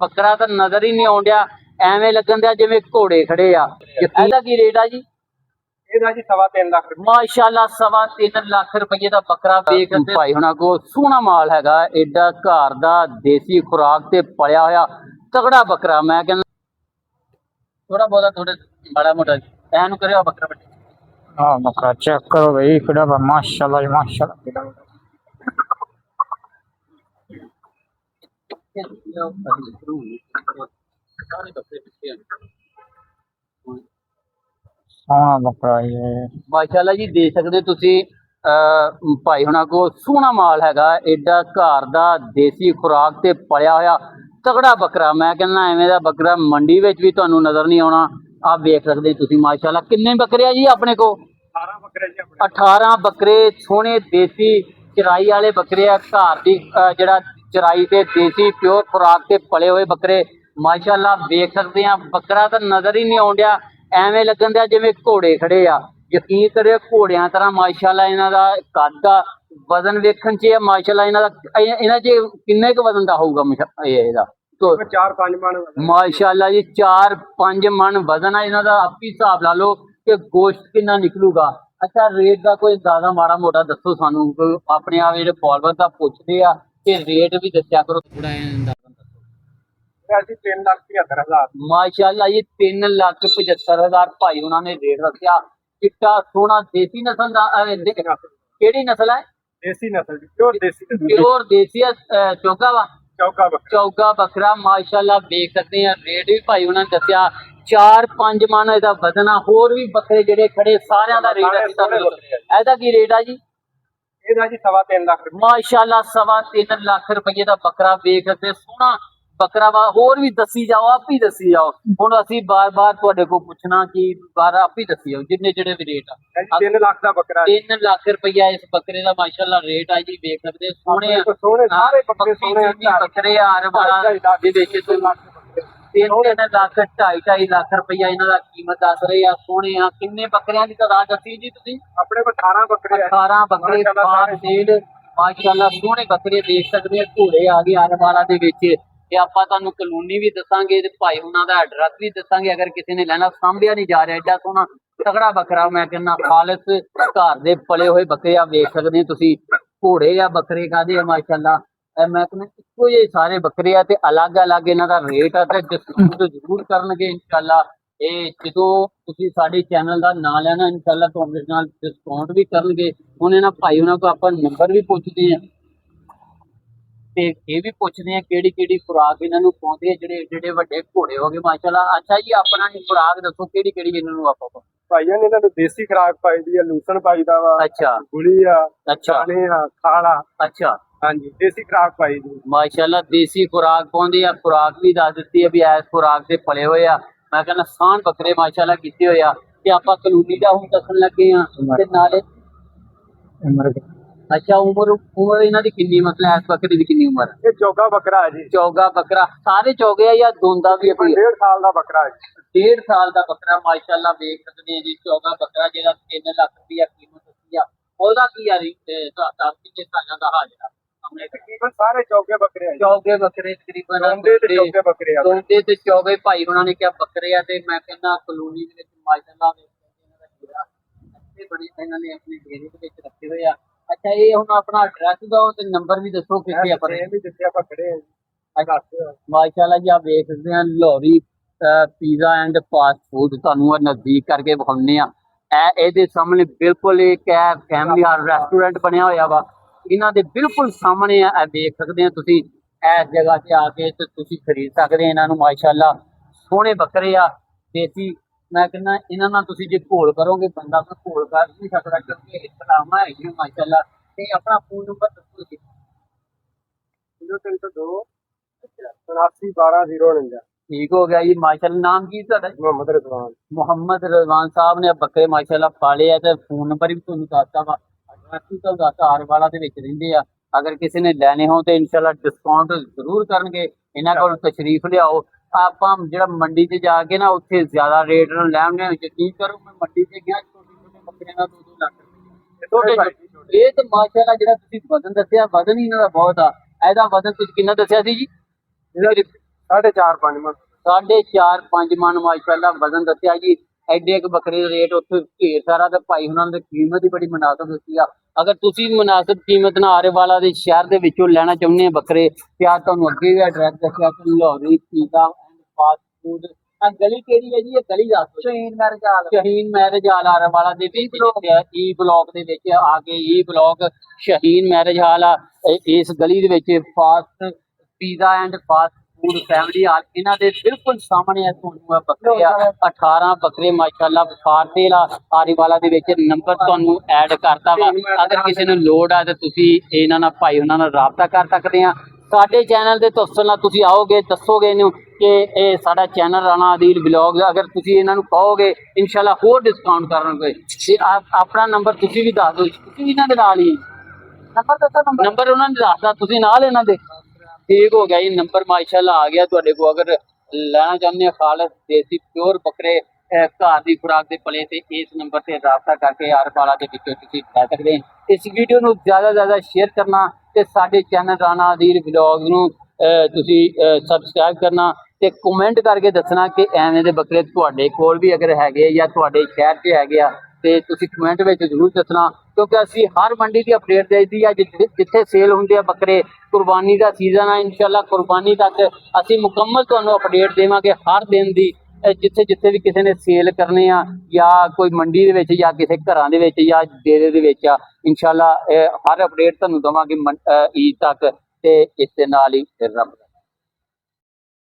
ਬੱਕਰਾ ਤਾਂ ਨਜ਼ਰ ਹੀ ਨਹੀਂ ਆਉਂਦਿਆ, ਐਵੇਂ ਲੱਗਣ ਦਿਆ ਜਿਵੇਂ ਘੋੜੇ ਖੜੇ ਆ। ਇਹਦਾ ਕੀ ਰੇਟ ਆ ਜੀ? ਇਹਦਾ ਜੀ 3.5 ਲੱਖ ਰੁਪਏ। ਮਾਸ਼ਾਅੱਲਾ 3.5 ਲੱਖ ਰੁਪਏ ਦਾ ਬੱਕਰਾ ਵੇਖ ਭਾਈ ਹੁਣਾਂ ਕੋਲ ਸੋਹਣਾ ਮਾਲ ਹੈਗਾ, ਏਡਾ ਘਰ ਦਾ ਦੇਸੀ ਖੁਰਾਕ ਤੇ ਪਲਿਆ ਹੋਇਆ ਤਗੜਾ ਬੱਕਰਾ। ਮੈਂ ਕਹਿੰਦਾ ਥੋੜਾ ਬਹੁਤਾ ਥੋੜੇ ਮਾੜਾ ਮੋਟਾ ਐਨੂੰ ਕਰਿਓ ਬੱਕਰਾ ਬੱਚੇ। हाँ बकरा चेक करो भाई किड़ा बा माशाल्लाह जी माशाल्लाह किड़ा सोना बकरा ये ਮਾਸ਼ਾਅੱਲਾ ਜੀ ਦੇਖ ਸਕਦੇ ਤੁਸੀਂ ਭਾਈ ਹੁਣਾਂ ਕੋਲ ਸੋਹਣਾ ਮਾਲ ਹੈਗਾ, ਏਡਾ ਘਰ ਦਾ ਦੇਸੀ ਖੁਰਾਕ ਤੇ ਪਲਿਆ ਹੋਇਆ ਤਗੜਾ ਬੱਕਰਾ। ਮੈਂ ਕਹਿੰਦਾ ਐਵੇਂ ਦਾ ਬੱਕਰਾ ਮੰਡੀ ਵਿੱਚ ਵੀ ਤੁਹਾਨੂੰ ਨਜ਼ਰ ਨਹੀਂ ਆਉਣਾ। ਆਪ ਵੇਖ ਸਕਦੇ ਤੁਸੀਂ ਮਾਸ਼ਾਅੱਲਾ। ਕਿੰਨੇ ਬੱਕਰੇ ਆ ਜੀ ਆਪਣੇ ਕੋਲ? 18 ਬੱਕਰੇ ਜੀ ਆਪਣੇ। 18 ਬੱਕਰੇ ਸੋਹਣੇ ਦੇਸੀ ਚਰਾਈ ਵਾਲੇ ਬੱਕਰੇ ਆ, ਘਰ ਦੀ ਜਿਹੜਾ ਚਰਾਈ ਤੇ ਦੇਸੀ ਪਿਓਰ ਖੁਰਾਕ ਤੇ ਪਲੇ ਹੋਏ ਬੱਕਰੇ ਮਾਸ਼ਾਅੱਲਾ ਵੇਖ ਸਕਦੇ ਆ। ਬੱਕਰਾ ਤਾਂ ਨਜ਼ਰ ਹੀ ਨਹੀਂ ਆਉਂਦਿਆ, ਐਵੇਂ ਲੱਗਣ ਦਿਆ ਜਿਵੇਂ ਘੋੜੇ ਖੜੇ ਆ। ਯਕੀਨ ਕਰਿਓ ਘੋੜਿਆਂ ਤਰ੍ਹਾਂ ਮਾਸ਼ਾਅੱਲਾ ਇਹਨਾਂ ਦਾ ਕੱਦ ਆ, ਵਜ਼ਨ ਵੇਖਣ 'ਚ ਮਾਸ਼ਾਅੱਲਾ ਇਹਨਾਂ 'ਚ ਕਿੰਨੇ ਕੁ ਵਜ਼ਨ ਦਾ ਹੋਊਗਾ ਇਹਦਾ? 4-5 ਮਣ ਮਾਸ਼ਾਅੱਲਾ ਜੀ 4-5 ਮਣ ਵਜ਼ਨ ਆ ਇਹਨਾਂ ਦਾ। ਆਪੀ ਹਿਸਾਬ ਲਾ ਲਓ ਕਿ ਗੋਸ਼ਤ ਕਿੰਨਾ ਨਿਕਲੂਗਾ। ਅੱਛਾ ਰੇਟ ਦਾ ਕੋਈ ਅੰਦਾਜ਼ਾ ਮਾੜਾ ਮੋਟਾ ਦੱਸੋ ਸਾਨੂੰ, ਆਪਣੇ ਆਪ ਜਿਹੜੇ ਫੋਲੋਅਰ ਦਾ ਪੁੱਛਦੇ ਆ ਤੇ ਰੇਟ ਵੀ ਦੱਸਿਆ ਕਰੋ ਥੋੜਾ ਅੰਦਾਜ਼ਾ ਦੱਸੋ। ਜੀ 3,75,000। ਮਾਸ਼ਾਅੱਲਾ ਜੀ 3,75,000 ਭਾਈ ਉਹਨਾਂ ਨੇ ਰੇਟ ਰੱਖਿਆ। ਚਿੱਟਾ ਸੋਹਣਾ ਦੇਸੀ ਨਸਲ ਦਾ ਕਿਹੜੀ ਨਸਲ ਹੈ? ਦੇਸੀ ਨਸਲ ਜੀ, ਪਿਓਰ ਦੇਸੀ। ਪਿਓਰ ਦੇਸੀ ਚੌਗਾ ਵਾ ਚੌਗਾ ਬੱਕਰਾ। ਚੌਗਾ ਬੱਕਰਾ ਮਾਸ਼ਾਅੱਲਾ ਵੇਖ ਸਕਦੇ ਆ। ਰੇਟ ਵੀ ਭਾਈ ਉਹਨਾਂ ਨੇ ਦੱਸਿਆ 4-5 ਮਣ ਇਹਦਾ ਵਜ਼ਨ ਆ। ਹੋਰ ਵੀ ਬੱਕਰੇ ਜਿਹੜੇ ਖੜੇ ਸਾਰਿਆਂ ਦਾ ਰੇਟ ਅਸੀਂ ਤੁਹਾਨੂੰ ਇਹਦਾ ਕੀ ਰੇਟ ਆ ਜੀ? ਇਹਦਾ ਜੀ 3.5 ਲੱਖ ਰੁਪਏ। ਮਾਸ਼ਾਅੱਲਾ 3.5 ਲੱਖ ਰੁਪਏ ਦਾ ਬੱਕਰਾ ਵੇਖ ਸਕਦੇ ਸੋਹਣਾ ਬੱਕਰਾ ਵਾ। ਹੋਰ ਵੀ ਦੱਸੀ ਜਾਓ, ਆਪ ਹੀ ਦੱਸੀ ਜਾਓ। ਹੁਣ ਅਸੀਂ ਬਾਰ-ਬਾਰ ਤੁਹਾਡੇ ਕੋਲ ਪੁੱਛਣਾ ਕਿ ਬਾਰ ਆਪ ਹੀ ਦੱਸੀ ਜਾਓ ਜਿੰਨੇ ਜਿਹੜੇ ਵੀ ਰੇਟ ਆ। 3 ਲੱਖ ਦਾ ਬੱਕਰਾ। 3 ਲੱਖ ਰੁਪਇਆ ਇਸ ਬੱਕਰੇ ਦਾ ਮਾਸ਼ਾਅੱਲਾ ਰੇਟ ਆ ਜੀ। ਵੇਖ ਸਕਦੇ ਸੋਹਣੇ ਸੋਹਣੇ ਸਾਰੇ ਬੱਕਰੇ ਸੋਹਣੇ ਬੱਕਰੇ ਹਾਰ ਵਾਲਾ ਦੇ ਵਿੱਚ 3 ਲੱਖ 2.5 ਲੱਖ ਰੁਪਇਆ ਇਹਨਾਂ ਦਾ ਕੀਮਤ ਦੱਸ ਰਹੇ ਆ। ਸੋਹਣੇ ਆ। ਕਿੰਨੇ ਬੱਕਰਿਆਂ ਦੀ ਤਾਦਾਦ ਦੱਸੀ ਜੀ ਤੁਸੀਂ? ਆਪਣੇ ਕੋਲ 18 ਬੱਕਰੇ। 18 ਬੱਕਰੇ ਬਾਹਰ ਸੇਲ ਮਾਸ਼ਾਅੱਲਾ ਸੋਹਣੇ ਬੱਕਰੇ ਦੇਖ ਸਕਦੇ ਆ। ਘੋੜੇ ਆ ਗਏ ਆਰਵਾਲਾ ਦੇ ਵਿੱਚ। ਤੇ ਆਪਾਂ ਤੁਹਾਨੂੰ ਕਲੋਨੀ ਵੀ ਦੱਸਾਂਗੇ ਤੇ ਭਾਈ ਉਹਨਾਂ ਦਾ ਐਡਰੈਸ ਵੀ ਦੱਸਾਂਗੇ ਅਗਰ ਕਿਸੇ ਨੇ ਲੈਣਾ। ਸਾਂਭਿਆ ਨਹੀਂ ਜਾ ਰਿਹਾ, ਏਡਾ ਸੋਹਣਾ ਤਗੜਾ ਬੱਕਰਾ। ਮੈਂ ਕਹਿੰਦਾ ਖਾਲਸ ਘਰ ਦੇ ਪਲੇ ਹੋਏ ਬੱਕਰੇ ਆ। ਵੇਖ ਸਕਦੇ ਤੁਸੀਂ ਘੋੜੇ ਆ ਬੱਕਰੇ ਕਾਹਦੇ ਆ ਮਾਸ਼ਾਅੱਲਾ। ਮੈਂ ਕਹਿੰਦਾ ਇੱਕੋ ਜਿਹੇ ਸਾਰੇ ਬੱਕਰੇ ਆ ਤੇ ਅਲੱਗ-ਅਲੱਗ ਇਹਨਾਂ ਦਾ ਰੇਟ ਆ ਤੇ ਡਿਸਕਾਊਂਟ ਜ਼ਰੂਰ ਕਰਨਗੇ ਇਨਸ਼ਾਅੱਲਾ। ਇਹ ਜਦੋਂ ਤੁਸੀਂ ਸਾਡੇ ਚੈਨਲ ਦਾ ਨਾਂ ਲੈਣਾ ਇਨਸ਼ਾਅੱਲਾ ਤੁਹਾਡੇ ਨਾਲ ਡਿਸਕਾਊਂਟ ਵੀ ਕਰਨਗੇ। ਹੁਣ ਇਹਨਾਂ ਭਾਈ ਉਹਨਾਂ ਕੋਲ ਆਪਾਂ ਨੰਬਰ ਵੀ ਪੁੱਛਦੇ ਆ ਤੇ ਇਹ ਵੀ ਪੁੱਛਦੇ ਆ ਕਿਹੜੀ ਕਿਹੜੀ ਖੁਰਾਕ ਇਹਨਾਂ ਨੂੰ ਪਾਉਂਦੇ ਆ ਜਿਹੜੇ ਜਿਹੜੇ ਵੱਡੇ ਘੋੜੇ ਹੋ ਗਏ ਮਾਸ਼ਾਅੱਲਾ। ਅੱਛਾ ਜੀ ਆਪਣਾ ਖੁਰਾਕ ਦੱਸੋ ਕਿਹੜੀ ਕਿਹੜੀ ਇਹਨਾਂ ਨੂੰ ਆਪਾਂ ਭਾਈਆਂ ਨੇ ਇਹਨਾਂ ਨੂੰ ਦੇਸੀ ਖੁਰਾਕ ਪਾਈਦੀ ਆ, ਲੂਸਣ ਪਾਈਦਾ ਵਾ। ਅੱਛਾ ਗੁਲੀ ਆ, ਅੱਛਾ ਦਾਣੇ ਆ, ਖਾਲਾ। ਅੱਛਾ ਹਾਂਜੀ ਦੇਸੀ ਖੁਰਾਕ ਪਾਈਦੀ ਮਾਸ਼ਾਅੱਲਾ। ਦੇਸੀ ਖੁਰਾਕ ਪਾਉਂਦੇ ਆ। ਖੁਰਾਕ ਵੀ ਦੱਸ ਦਿੱਤੀ ਆ ਵੀ ਇਸ ਖੁਰਾਕ ਦੇ ਪਲੇ ਹੋਏ ਆ। ਮੈਂ ਕਹਿੰਦਾ ਸਾਨ ਬੱਕਰੇ ਮਾਸ਼ਾਅੱਲਾ ਕੀਤੇ ਹੋਏ ਆ। ਤੇ ਆਪਾਂ ਕਲੋਨੀ ਦਾ ਹੁਣ ਦੱਸਣ ਲੱਗੇ ਆ ਤੇ ਨਾਲੇ ਅੱਛਾ ਉਮਰ ਇਹਨਾਂ ਦੀ ਕਿੰਨੀ? ਮਤਲਬ ਇਸ ਬੱਕਰੇ ਦੀ ਕਿੰਨੀ ਉਮਰ? ਇਹ ਚੌਗਾ ਬੱਕਰਾ ਹੈ ਜੀ। ਚੌਗਾ ਬੱਕਰਾ ਸਾਰੇ ਚੌਗੇ ਆ ਜਾਂ ਦੋਂਦਾ ਵੀ? 1.5 ਸਾਲ ਦਾ ਬੱਕਰਾ ਹੈ ਜੀ। 1.5 ਸਾਲ ਦਾ ਬੱਕਰਾ ਮਾਸ਼ਾਅੱਲਾ ਵੇਖ ਸਕਦੇ ਆ ਜੀ। ਚੌਗਾ ਬੱਕਰਾ ਜਿਹੜਾ 3 ਲੱਖ ਰੁਪਇਆ ਕੀਮਤ ਦੱਸੀ ਆ। ਉਹਦਾ ਕੀ ਆ ਜੀ ਕਿੰਨੇ ਸਾਲਾਂ ਦਾ ਹਾਜ਼ਰਾ? ਤਕਰੀਬਨ ਸਾਰੇ ਚੌਗੇ ਬੱਕਰੇ ਆ ਜੀ। ਚੌਗੇ ਬੱਕਰੇ ਤਕਰੀਬਨ ਦੋਂਦੇ ਤੇ ਚੌਗੇ ਬੱਕਰੇ ਆ। ਦੋਂਦੇ ਤੇ ਚੌਗੇ ਭਾਈ ਉਹਨਾਂ ਨੇ ਕਿਹਾ ਬੱਕਰੇ ਆ। ਤੇ ਮੈਂ ਕਹਿੰਦਾ ਕਲੋਨੀ ਦੇ ਵਿੱਚ ਮਾਸ਼ਾਅੱਲਾ ਬੜੇ ਇਹਨਾਂ ਨੇ ਆਪਣੇ ਡੇਰੇ ਦੇ ਵਿੱਚ ਰੱਖੇ ਹੋਏ ਆ। ਅੱਛਾ ਇਹ ਹੁਣ ਆਪਣਾ ਐਡਰੈਸ ਦਿਓ ਤੇ ਨੰਬਰ ਵੀ ਦੱਸੋ ਕਿੱਥੇ ਆਪਾਂ ਵੀ ਜਿੱਥੇ ਆਪਾਂ ਖੜੇ ਆ। ਮਾਸ਼ਾਅੱਲਾ ਜੀ ਆਪ ਵੇਖ ਸਕਦੇ ਆ Lahori pizza and fast food ਤੁਹਾਨੂੰ ਨਜ਼ਦੀਕ ਕਰਕੇ ਵਿਖਾਉਂਦੇ ਆ। ਇਹਦੇ ਸਾਹਮਣੇ ਬਿਲਕੁਲ ਇੱਕ ਫੈਮਿਲੀ ਰੈਸਟੋਰੈਂਟ ਬਣਿਆ ਹੋਇਆ ਵਾ। ਇਹਨਾਂ ਦੇ ਬਿਲਕੁਲ ਸਾਹਮਣੇ ਆ ਵੇਖ ਸਕਦੇ ਆ ਤੁਸੀਂ। ਇਸ ਜਗ੍ਹਾ ਤੇ ਆ ਕੇ ਤੇ ਤੁਸੀਂ ਖਰੀਦ ਸਕਦੇ ਆ ਇਹਨਾਂ ਨੂੰ ਮਾਸ਼ਾਅੱਲਾ। ਸੋਹਣੇ ਬੱਕਰੇ ਆ ਦੇਸੀ। ਮੈਂ ਕਹਿੰਦਾ ਇਹਨਾਂ ਨਾਲ ਤੁਸੀਂ ਜੇ ਘੋਲ ਕਰੋਗੇ ਬੰਦਾ ਤਾਂ ਘੋਲ ਕਰ ਨਹੀਂ ਸਕਦਾ ਕਿਉਂਕਿ ਇਸਲਾਮ ਹੈਗੀ ਮਾਸ਼ਾਅੱਲਾ। ਤੇ ਆਪਣਾ ਫੋਨ ਨੰਬਰ ਦੱਸੋ ਜੀ। 0302 871249। ਠੀਕ ਹੋ ਗਿਆ ਜੀ ਮਾਸ਼ਾਅੱਲਾ। ਨਾਮ ਕੀ ਤੁਹਾਡਾ? ਮੁਹੰਮਦ ਰਿਜ਼ਵਾਨ। ਮੁਹੰਮਦ ਰਿਜ਼ਵਾਨ ਸਾਹਿਬ ਨੇ ਬੱਕਰੇ ਮਾਸ਼ਾਅੱਲਾ ਪਾਲੇ ਆ ਤੇ ਫੋਨ ਨੰਬਰ ਵੀ ਤੁਹਾਨੂੰ ਦੱਸਤਾ ਵਾ। ਐਡਰੈਸ ਵੀ ਤੁਹਾਨੂੰ ਦੱਸਤਾ ਆਰਵਾਲਾ ਦੇ ਵਿੱਚ ਰਹਿੰਦੇ ਆ। ਅਗਰ ਕਿਸੇ ਨੇ ਲੈਣੇ ਹੋਣ ਤੇ ਇਨਸ਼ਾਅੱਲਾ ਡਿਸਕਾਊਂਟ ਜ਼ਰੂਰ ਕਰਨਗੇ। ਇਹਨਾਂ ਕੋਲ ਤਸ਼ਰੀਫ ਲਿਆਓ। ਆਪਾਂ ਜਿਹੜਾ ਮੰਡੀ 'ਚ ਜਾ ਕੇ ਨਾ ਉੱਥੇ ਜ਼ਿਆਦਾ ਰੇਟ ਨਾਲ ਲੈਣੇ। ਯਕੀਨ ਕਰੋ ਮੈਂ ਮੰਡੀ 'ਚ ਗਿਆ ਛੋਟੇ ਛੋਟੇ ਬੱਕਰਿਆਂ ਦਾ 2-2 ਲੱਖ ਰੁਪਏ। ਇਹ ਤੇ ਮਾਸ਼ਾਅੱਲਾ ਜਿਹੜਾ ਤੁਸੀਂ ਵਜ਼ਨ ਦੱਸਿਆ ਵਜ਼ਨ ਹੀ ਇਹਨਾਂ ਦਾ ਬਹੁਤ ਆ। ਇਹਦਾ ਵਜ਼ਨ ਤੁਸੀਂ ਕਿੰਨਾ ਦੱਸਿਆ ਸੀ ਜੀ? 4.5 ਮਣ। 4.5 ਮਣ ਮਾਸ਼ਾਅੱਲਾ ਵਜ਼ਨ ਦੱਸਿਆ ਜੀ। ਐਡੇ ਇੱਕ ਬੱਕਰੇ ਦਾ ਰੇਟ ਉੱਥੇ ਢੇਰ ਸਾਰਾ ਤੇ ਭਾਈ ਉਹਨਾਂ ਦੀ ਕੀਮਤ ਹੀ ਬੜੀ ਮੁਨਾਸਬ ਦਿੱਤੀ ਆ। ਅਗਰ ਤੁਸੀਂ ਮੁਨਾਸਬ ਕੀਮਤ ਨਾਲ ਆਰੇਵਾਲਾ ਦੇ ਸ਼ਹਿਰ ਦੇ ਵਿੱਚੋਂ ਲੈਣਾ ਚਾਹੁੰਦੇ ਆ ਬੱਕਰੇ, ਤੇ ਆ ਤੁਹਾਨੂੰ ਅੱਗੇ ਵੀ ਐਡਰੈਸ ਦੱਸਿਆ ਕਿ Lahori pizza and fast food. ਆ ਗਲੀ ਕਿਹੜੀ ਹੈ ਜੀ? ਇਹ ਗਲੀ ਦੱਸ ਦਿਓ। ਸ਼ਹੀਨ ਮੈਰਿਜ ਹਾਲ ਆਰੇਵਾਲਾ ਦੇ ਵਿੱਚ ਈ ਬਲਾਕ ਦੇ ਵਿੱਚ ਆ ਕੇ E block Shaheen marriage hall ਆ। ਇਸ ਗਲੀ ਦੇ ਵਿੱਚ fast pizza and fast food family hall, ਇਹਨਾਂ ਦੇ ਬਿਲਕੁਲ ਸਾਹਮਣੇ ਆ ਤੁਹਾਨੂੰ ਇਹ ਬੱਕਰੇ ਆ 18 ਬੱਕਰੇ ਮਾਸ਼ਾਅੱਲਾ ਫਾਰਸੇਲ ਆ ਆਰੀਵਾਲਾ ਦੇ ਵਿੱਚ। ਨੰਬਰ ਤੁਹਾਨੂੰ ਐਡ ਕਰਤਾ ਵਾ, ਅਗਰ ਕਿਸੇ ਨੂੰ ਲੋੜ ਆ ਤੇ ਤੁਸੀਂ ਇਹਨਾਂ ਨਾਲ ਭਾਈ ਉਹਨਾਂ ਨਾਲ ਰਾਬਤਾ ਕਰ ਸਕਦੇ ਆ। ਸਾਡੇ ਚੈਨਲ ਦੇ ਤਸੱਸੁਲ ਨਾਲ ਤੁਸੀਂ ਆਓਗੇ, ਦੱਸੋਗੇ ਇਹਨੂੰ ਕਿ ਇਹ ਸਾਡਾ ਚੈਨਲ ਰਾਣਾ ਆਦਿਲ ਵਲੌਗ, ਅਗਰ ਤੁਸੀਂ ਇਹਨਾਂ ਨੂੰ ਕਹੋਗੇ ਇਨਸ਼ਾਅੱਲਾ ਹੋਰ ਡਿਸਕਾਊਂਟ ਕਰਨਗੇ। ਤੇ ਆਪਣਾ ਨੰਬਰ ਤੁਸੀਂ ਵੀ ਦੱਸ ਦਿਓ, ਤੁਸੀਂ ਵੀ ਇਹਨਾਂ ਦੇ ਨਾਲ ਹੀ ਨੰਬਰ ਦੱਸੋ। ਨੰਬਰ ਉਹਨਾਂ ਨੇ ਦੱਸਦਾ, ਤੁਸੀਂ ਨਾਲ ਇਹਨਾਂ ਦੇ ਠੀਕ ਹੋ ਗਿਆ ਜੀ। ਨੰਬਰ ਮਾਸ਼ਾਅੱਲਾ ਆ ਗਿਆ ਤੁਹਾਡੇ ਕੋਲ। ਅਗਰ ਲੈਣਾ ਚਾਹੁੰਦੇ ਆ ਖਾਲਸ ਦੇਸੀ ਪਿਓਰ ਬੱਕਰੇ ਘਰ ਦੀ ਖੁਰਾਕ ਦੇ ਪਲੇ, ਤੇ ਇਸ ਨੰਬਰ ਤੇ ਰਾਬਤਾ ਕਰਕੇ ਆਰੇਵਾਲਾ ਦੇ ਵਿੱਚੋਂ ਤੁਸੀਂ ਲੈ ਸਕਦੇ ਹੋ। ਇਸ ਵੀਡੀਓ ਨੂੰ ਜ਼ਿਆਦਾ ਸ਼ੇਅਰ ਕਰਨਾ ਤੇ ਸਾਡੇ ਚੈਨਲ ਰਾਣਾ ਆਦਿਲ ਵਲੌਗ ਨੂੰ ਤੁਸੀਂ ਸਬਸਕ੍ਰਾਈਬ ਕਰਨਾ ਤੇ ਕਮੈਂਟ ਕਰਕੇ ਦੱਸਣਾ ਕਿ ਐਵੇਂ ਦੇ ਬੱਕਰੇ ਤੁਹਾਡੇ ਕੋਲ ਵੀ ਅਗਰ ਹੈਗੇ ਜਾਂ ਤੁਹਾਡੇ ਸ਼ਹਿਰ 'ਚ ਹੈਗੇ ਆ, ਤੇ ਤੁਸੀਂ ਕਮੈਂਟ ਵਿੱਚ ਜ਼ਰੂਰ ਦੱਸਣਾ, ਕਿਉਂਕਿ ਅਸੀਂ ਹਰ ਮੰਡੀ ਦੀ ਅਪਡੇਟ ਦੇਈਦੀ ਆ। ਜਿੱਥੇ ਸੇਲ ਹੁੰਦੇ ਆ ਬੱਕਰੇ, ਕੁਰਬਾਨੀ ਦਾ ਸੀਜ਼ਨ ਆ, ਇਨਸ਼ਾਅੱਲਾ ਕੁਰਬਾਨੀ ਤੱਕ ਅਸੀਂ ਮੁਕੰਮਲ ਤੁਹਾਨੂੰ ਅਪਡੇਟ ਦੇਵਾਂਗੇ ਹਰ ਦਿਨ ਦੀ। ਜਿੱਥੇ ਵੀ ਕਿਸੇ ਨੇ ਸੇਲ ਕਰਨੇ ਆ ਜਾਂ ਕੋਈ ਮੰਡੀ ਦੇ ਵਿੱਚ ਜਾਂ ਕਿਸੇ ਘਰਾਂ ਦੇ ਵਿੱਚ ਜਾਂ ਡੇਰੇ ਦੇ ਵਿੱਚ ਆ, ਇਨਸ਼ਾਅੱਲਾ ਹਰ ਅਪਡੇਟ ਤੁਹਾਨੂੰ ਦੇਵਾਂਗੇ ਈਦ ਤੱਕ। ਤੇ ਇਸ ਦੇ ਨਾਲ ਹੀ ਰੱਬ